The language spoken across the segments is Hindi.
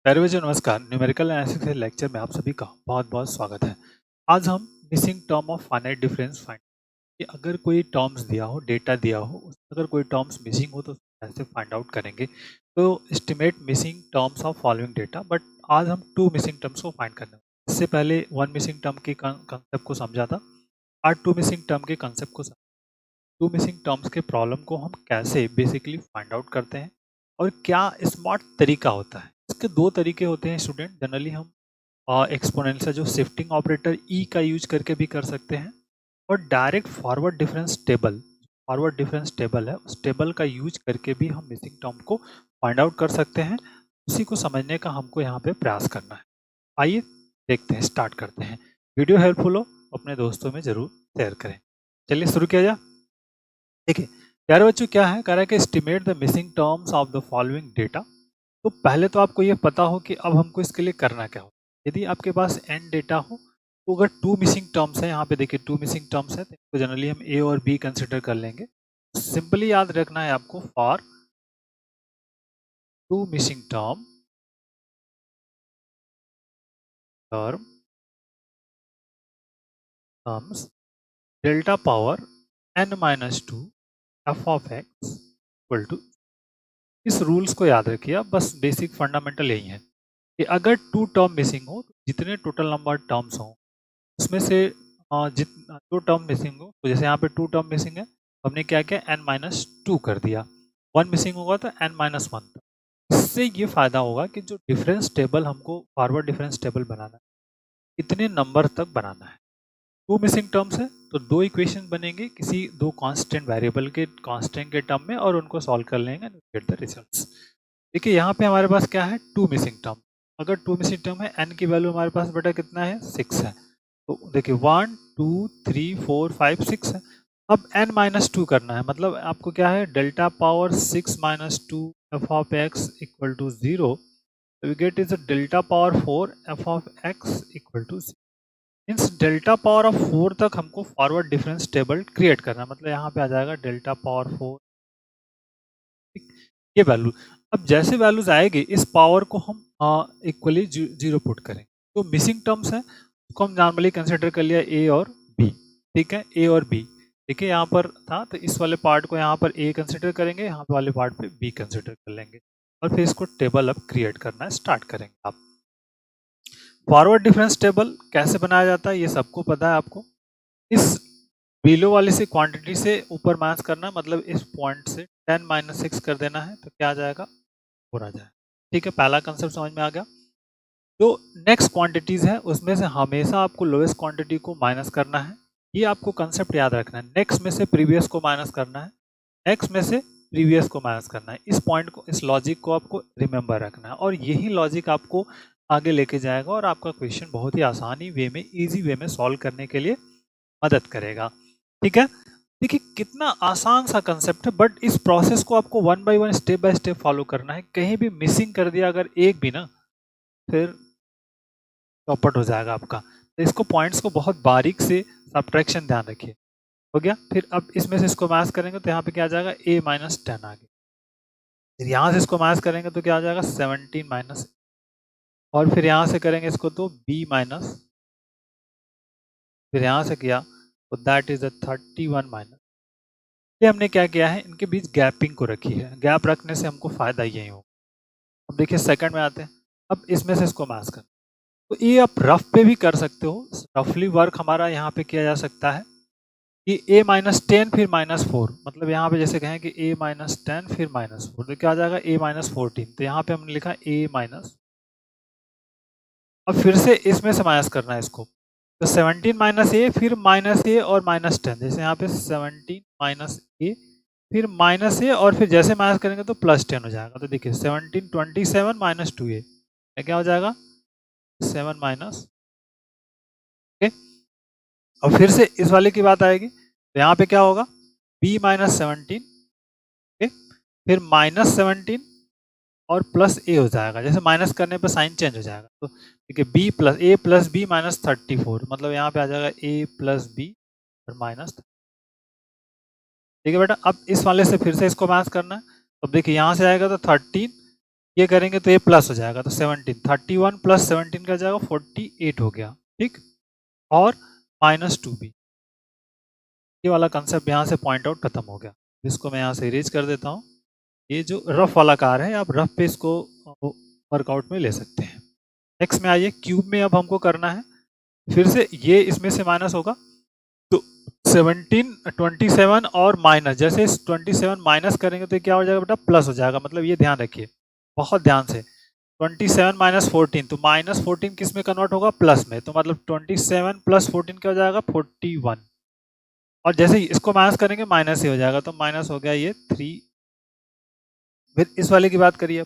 प्यारे बच्चों नमस्कार। न्यूमेरिकल एनालिसिस के लेक्चर में आप सभी का बहुत बहुत स्वागत है। आज हम missing term of finite difference find कि अगर कोई टर्म्स दिया हो, डेटा दिया हो, उसमें अगर कोई टर्म्स मिसिंग हो तो कैसे फाइंड आउट करेंगे। तो estimate missing terms of following data, but आज हम 2 मिसिंग टर्म्स को फाइंड करने वाले हैं। इससे पहले 1 मिसिंग टर्म के कंसेप्ट को समझा था। आज 2 मिसिंग टर्म के कंसेप्ट को 2 मिसिंग टर्म्स के प्रॉब्लम को हम कैसे बेसिकली फाइंड आउट करते हैं और क्या स्मार्ट तरीका होता है। इसके 2 तरीके होते हैं स्टूडेंट। जनरली हम एक्सपोनेंशियल जो शिफ्टिंग ऑपरेटर ई का यूज करके भी कर सकते हैं, और डायरेक्ट फॉरवर्ड डिफरेंस टेबल है, उस टेबल का यूज करके भी हम मिसिंग टर्म को फाइंड आउट कर सकते हैं। उसी को समझने का हमको यहाँ पे प्रयास करना है। आइए देखते हैं, स्टार्ट करते हैं। वीडियो हेल्पफुल हो अपने दोस्तों में जरूर शेयर करें। चलिए शुरू किया जाए। देखिए प्यारे बच्चों, क्या है कह रहा है कि estimate the missing terms of the following data. तो पहले तो आपको ये पता हो कि अब हमको इसके लिए करना क्या हो। यदि आपके पास n डेटा हो तो अगर 2 मिसिंग टर्म्स है, यहाँ पे देखिए 2 मिसिंग टर्म्स है, तो जनरली हम a और b कंसिडर कर लेंगे। सिंपली याद रखना है आपको, for 2 missing terms delta power n-2 f of x equal to. इस रूल्स को याद रखिए आप, बस बेसिक फंडामेंटल यही है कि अगर 2 टर्म मिसिंग हो तो जितने टोटल नंबर टर्म्स हो उसमें से जितना 2 टर्म मिसिंग हो, तो जैसे यहाँ पे 2 टर्म मिसिंग है, तो हमने क्या किया n-2 कर दिया। 1 मिसिंग होगा तो n-1। इससे ये फायदा होगा कि जो डिफरेंस टेबल हमको फॉरवर्ड डिफरेंस टेबल बनाना है, कितने नंबर तक बनाना है। 2 मिसिंग टर्म्स है तो 2 इक्वेशन बनेंगे किसी 2 कांस्टेंट वेरिएबल के कांस्टेंट के टर्म में, और उनको सॉल्व कर लेंगे एंड गेट द रिजल्ट्स। देखिए यहाँ पे हमारे पास क्या है, 2 मिसिंग टर्म। अगर 2 मिसिंग टर्म है, n की वैल्यू हमारे पास बेटा कितना है, 6 है। तो देखिए 1 2 3 4 5 6 है। अब n-2 करना है, मतलब आपको क्या है, delta power 6-2 f of x equal to 0। We get is delta power 4 f of x equal to 0। Means delta power of 4 तक हमको फॉरवर्ड डिफरेंस टेबल क्रिएट करना है। मतलब यहाँ पे आ जाएगा डेल्टा पावर 4 ये वैल्यू। अब जैसे वैल्यूज आएगी इस पावर को हम इक्वली 0 पुट करेंगे। तो मिसिंग टर्म्स है उसको हम नॉर्मली कंसिडर कर लिया ए और बी। ठीक है, ए और बी। देखिए यहाँ पर था तो इस वाले पार्ट को यहाँ पर ए कंसिडर करेंगे, यहाँ वाले पार्ट पे बी कंसिडर कर लेंगे, और फिर इसको टेबल अब क्रिएट करना है, स्टार्ट करेंगे आप। फॉरवर्ड डिफरेंस टेबल कैसे बनाया जाता है ये सबको पता है आपको। इस बिलो वाली से क्वांटिटी से ऊपर माइनस करना, मतलब इस पॉइंट से 10-6 कर देना है, तो क्या आ जाएगा, 4 आ जाएगा। ठीक है, पहला कंसेप्ट समझ में आ गया। जो नेक्स्ट क्वांटिटीज है उसमें से हमेशा आपको लोएस्ट क्वांटिटी को माइनस करना है। ये आपको कंसेप्ट याद रखना है। नेक्स्ट में से प्रीवियस को माइनस करना है, नेक्स्ट में से प्रीवियस को माइनस करना है। इस पॉइंट को, इस लॉजिक को आपको रिमेंबर रखना है, और यही लॉजिक आपको आगे लेके जाएगा और आपका क्वेश्चन बहुत ही आसानी वे में, इजी वे में सॉल्व करने के लिए मदद करेगा। ठीक है, देखिए कितना आसान सा कंसेप्ट है, बट इस प्रोसेस को आपको 1 by 1 step by step follow करना है। कहीं भी मिसिंग कर दिया अगर एक भी ना, फिर चौपट हो जाएगा आपका। तो इसको पॉइंट्स को बहुत बारीक से सब्ट्रैक्शन ध्यान रखिए। हो गया, फिर अब इसमें से इसको माइनस करेंगे तो यहाँ पे क्या आ जाएगा, a-10 आ गया। फिर यहाँ से इसको माइनस करेंगे तो क्या आ जाएगा, 17 माइनस, और फिर यहाँ से करेंगे इसको तो b माइनस, फिर यहाँ से किया तो दैट इज 31 माइनस। ये हमने क्या किया है, इनके बीच गैपिंग को रखी है। गैप रखने से हमको फायदा यही होगा। अब देखिए सेकंड में आते हैं। अब इसमें से इसको माइनस कर, तो ये आप रफ पे भी कर सकते हो। रफली वर्क हमारा यहाँ पे किया जा सकता है कि a-10 फिर -4, मतलब यहाँ पे जैसे कहें कि a-10 फिर -4, तो क्या आ जाएगा, a-14। तो यहाँ पे हमने लिखा a माइनस, अब फिर से इसमें से माइनस करना है इसको, तो 17 माइनस ए फिर माइनस ए और -10, जैसे यहाँ पे 17 माइनस ए फिर माइनस ए, और फिर जैसे माइनस करेंगे तो +10 हो जाएगा। तो देखिए 17 27 माइनस 2a क्या हो जाएगा, 7 माइनस। ओके, और फिर से इस वाले की बात आएगी तो यहाँ पे क्या होगा, b-17, ओके, फिर -17 और प्लस ए हो जाएगा। जैसे माइनस करने पर साइन चेंज हो जाएगा, तो देखिए b प्लस ए प्लस बी -34, मतलब यहाँ पे आ जाएगा a प्लस बी और माइनस। ठीक है बेटा, अब इस वाले से फिर से इसको माइनस करना है। अब देखिए यहाँ से आएगा तो 13 ये करेंगे तो ये प्लस हो जाएगा, तो 17, 31 प्लस 17 का जाएगा 48 हो गया, ठीक। और -2b, ये वाला कंसेप्ट यहाँ से पॉइंट आउट खत्म हो गया। इसको मैं यहाँ से इरेज कर देता हूँ। ये जो रफ वाला कार है, आप रफ पे इसको वर्कआउट में ले सकते हैं। नेक्स्ट में आइए, क्यूब में अब हमको करना है। फिर से ये इसमें से माइनस होगा, तो 17, 27 और माइनस, जैसे 27 माइनस करेंगे तो क्या हो जाएगा बेटा, प्लस हो जाएगा। मतलब ये ध्यान रखिए बहुत ध्यान से, 27 माइनस 14, तो माइनस 14 किस में कन्वर्ट होगा, प्लस में। तो मतलब 27 प्लस 14 क्या हो जाएगा, 41। और जैसे ही इसको माइनस करेंगे माइनस ही हो जाएगा, तो माइनस हो गया ये 3। फिर इस वाले की बात करिए,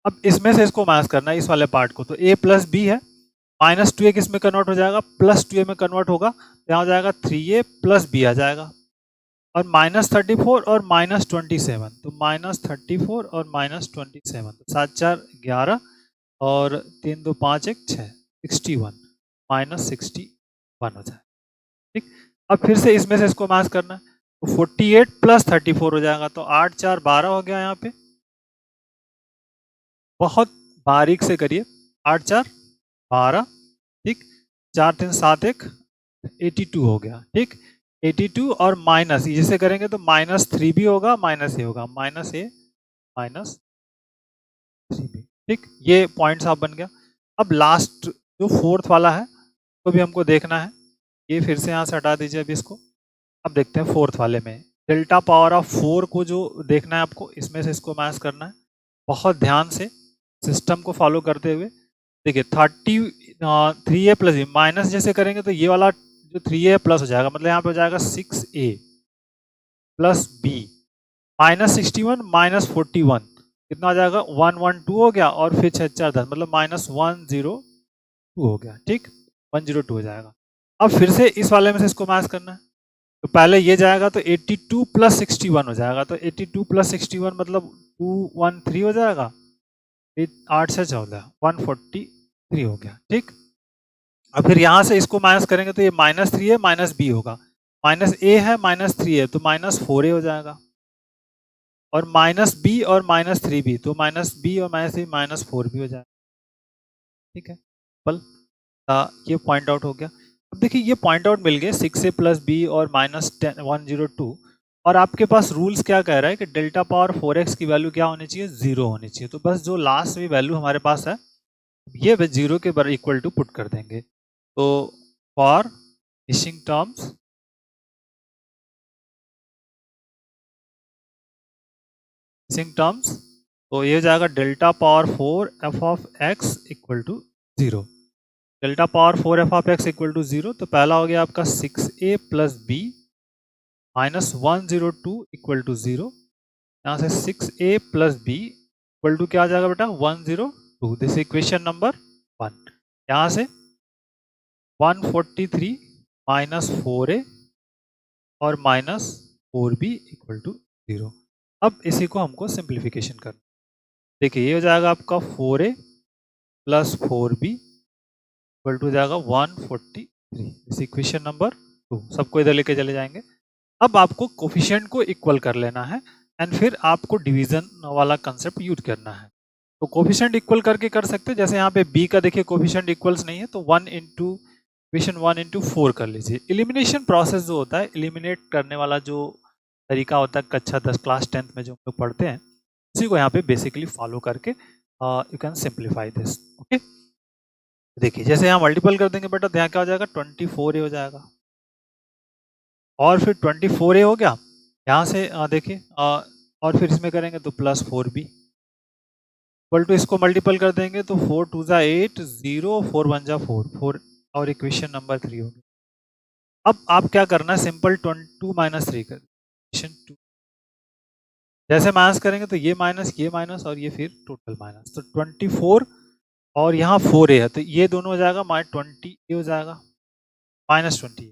अब इसमें से इसको माइनस करना है, इस वाले पार्ट को। तो a प्लस बी है, -2a किस में कन्वर्ट हो जाएगा, +2a में कन्वर्ट होगा। तो यहाँ हो जाएगा 3a प्लस बी आ जाएगा। और -34 और -27, तो -34 और -27, तो 7 4 11 और 3 2 5 1 6, 61 -61 हो जाए, ठीक। अब फिर से इसमें से इसको माइनस करना है, तो 48 प्लस 34 हो जाएगा, तो 8 4 12 हो गया। यहाँ पे बहुत बारीक से करिए, 8 4 12, ठीक, 4 3 7 1 82 हो गया, ठीक। 82 और माइनस जिसे करेंगे तो -3 भी होगा, माइनस ए होगा, -a -3b, ठीक। ये पॉइंट्स आप बन गया। अब लास्ट जो फोर्थ वाला है तो भी हमको देखना है, ये फिर से यहाँ से हटा दीजिए अभी इसको। अब देखते हैं फोर्थ वाले में, डेल्टा पावर ऑफ 4 को जो देखना है आपको, इसमें से इसको मैच करना है। बहुत ध्यान से सिस्टम को फॉलो करते हुए देखिए, 3a प्लस बी, माइनस जैसे करेंगे तो ये वाला जो 3a प्लस हो जाएगा, मतलब यहाँ पे हो जाएगा 6a प्लस बी, -61 -41 कितना हो जाएगा, 112 हो गया। और फिर 6 4 10, मतलब -102 हो गया, ठीक, 102 हो जाएगा। अब फिर से इस वाले में से इसको मैच करना है, तो पहले ये जाएगा तो 82 प्लस 61 हो जाएगा, तो 82 प्लस 61 मतलब 213 हो जाएगा। 8 से 14, 143 हो गया, ठीक। अब फिर यहाँ से इसको माइनस करेंगे तो ये -3 है, माइनस बी होगा, -a है -3 है, तो -4a हो जाएगा। और -b और -3b, तो -b और -3 -4b हो जाएगा, ठीक है। बल ये पॉइंट आउट हो गया। अब देखिए ये पॉइंट आउट मिल गए, 6a प्लस बी और -102। और आपके पास रूल्स क्या कह रहा है कि डेल्टा पावर 4x की वैल्यू क्या होनी चाहिए, 0 होनी चाहिए। तो बस जो लास्ट में वैल्यू हमारे पास है ये 0 के बराबर इक्वल टू पुट कर देंगे। तो फॉर मिसिंग टर्म्स, तो ये हो जाएगा delta power 4 f of x equal to 0। Delta power 4 f of x equal to 0, तो पहला हो गया आपका 6a plus B -102 equal to 0। यहाँ से 6a plus B equal to क्या आ जाएगा बेटा, 102। This equation number 1। यहाँ से 143 -4a और -4b इक्वल टू 0। अब इसी को हमको सिंप्लीफिकेशन करना। देखिए ये हो जाएगा आपका 4a plus 4b equal to हो जाएगा 143। इस इक्वेशन नंबर 2 सबको इधर लेके चले जाएंगे। अब आपको कोफिशिएंट को इक्वल कर लेना है एंड फिर आपको डिवीजन वाला कंसेप्ट यूज करना है। तो कोफिशिएंट इक्वल करके कर सकते हैं, जैसे यहाँ पे b का देखिए कोफिशिएंट इक्वल्स नहीं है, तो 1 इंटू इक्वेशन 1 इंटू 4 कर लीजिए। एलिमिनेशन प्रोसेस जो होता है, एलिमिनेट करने वाला जो तरीका होता है कक्षा 10 क्लास 10th में जो हम लोग पढ़ते हैं, उसी को यहाँ पे बेसिकली फॉलो करके you can simplify this. Okay, देखिए जैसे यहाँ मल्टीपल कर देंगे बेटा, तो यहाँ क्या हो जाएगा, 24a हो जाएगा। और फिर 24a हो गया, यहाँ से देखिए और फिर इसमें करेंगे तो +4b इक्वल टू, इसको मल्टीपल कर देंगे तो 4 2 जा 8, 0 4 1 जा 4 4, और इक्वेशन नंबर 3 होगी। अब आप क्या करना है, सिंपल 2 - 3 कर इक्वेशन 2, जैसे माइनस करेंगे तो ये माइनस और ये फिर टोटल माइनस, तो 24 और यहाँ 4a है, तो ये दोनों हो जाएगा -20a हो जाएगा, -20।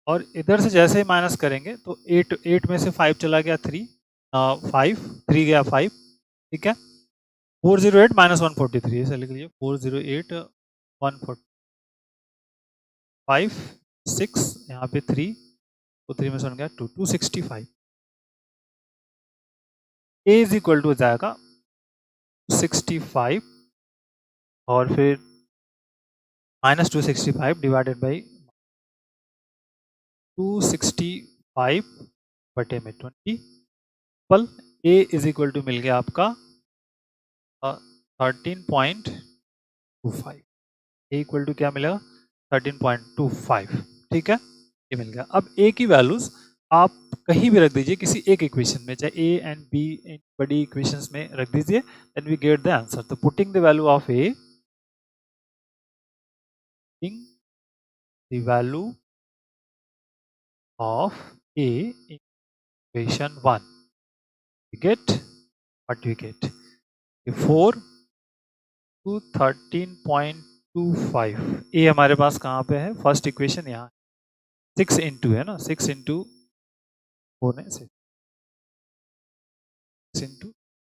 और इधर से जैसे ही माइनस करेंगे तो 8 में से 5 चला गया, 3 5 3 गया 5, ठीक है। 408 -143, ऐसे लिख लीजिए, 408 145 6, यहाँ पे 3, तो 3 में से 1 गया 2, 265 a इज इक्वल टू हो जाएगा 265 और फिर -265 डिवाइडेड बाई 265 बटे में 20 पल ए इज इक्वल टू मिल गया आपका 13.25 ए इक्वल टू क्या मिलेगा 13.25 ठीक है ये मिल गया। अब ए की वैल्यूज आप कहीं भी रख दीजिए किसी एक इक्वेशन में चाहे ए एंड बी इन बड़ी इक्वेशंस में रख दीजिए then we get the answer. तो putting the value of a the value of a in equation 1 we get what we get 4 to 13.25 a हमारे पास कहाँ पे है फर्स्ट इक्वेशन यहाँ 6 इंटू है ना 6 इंटू 4 ने 6 into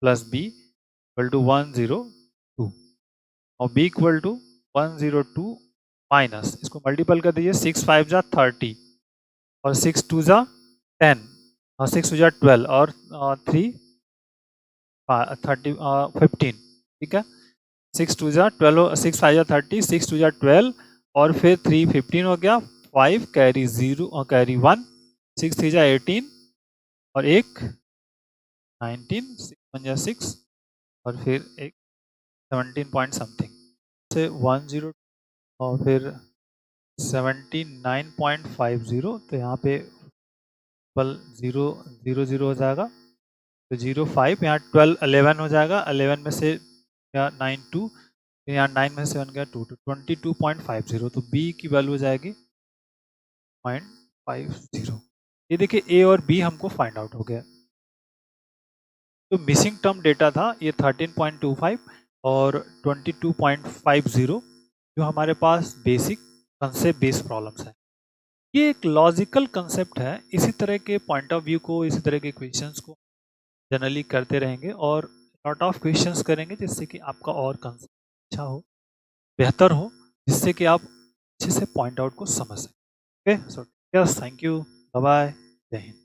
plus b equal to 102 और b इक्वल टू 102 माइनस इसको मल्टीपल कर दीजिए 6 5 जा 30 और 6 2 जा 10 और 6 2 जा 12 और 3 15 ठीक है 6 2 जा 12 6 5 जा 30 6 2 जा 12 और फिर 3 15 हो गया 5 कैरी 0 और कैरी 1 6 3 जा 18 और एक 19 6 1 जा 6 और फिर एक 17 पॉइंट समथिंग से 10 और फिर 79.50 तो यहाँ पे पल 0 0 0 हो जाएगा तो 0 5 यहाँ 12 11 हो जाएगा 11 में से क्या 9 2 यहाँ 9 में से 1 गया 2 तो 22.50 तो बी की वैल्यू हो जाएगी 0.50। ये देखिए ए और बी हमको फाइंड आउट हो गया। तो मिसिंग टर्म डेटा था ये 13.25 और 22.50 जो हमारे पास बेसिक कंसेप्ट बेस्ड प्रॉब्लम्स है। ये एक लॉजिकल कंसेप्ट है इसी तरह के पॉइंट ऑफ व्यू को इसी तरह के क्वेश्चंस को जनरली करते रहेंगे और लॉट ऑफ क्वेश्चंस करेंगे जिससे कि आपका और कंसेप्ट अच्छा हो बेहतर हो जिससे कि आप अच्छे से पॉइंट आउट को समझ सकें। Okay so thank you bye bye जय हिंद।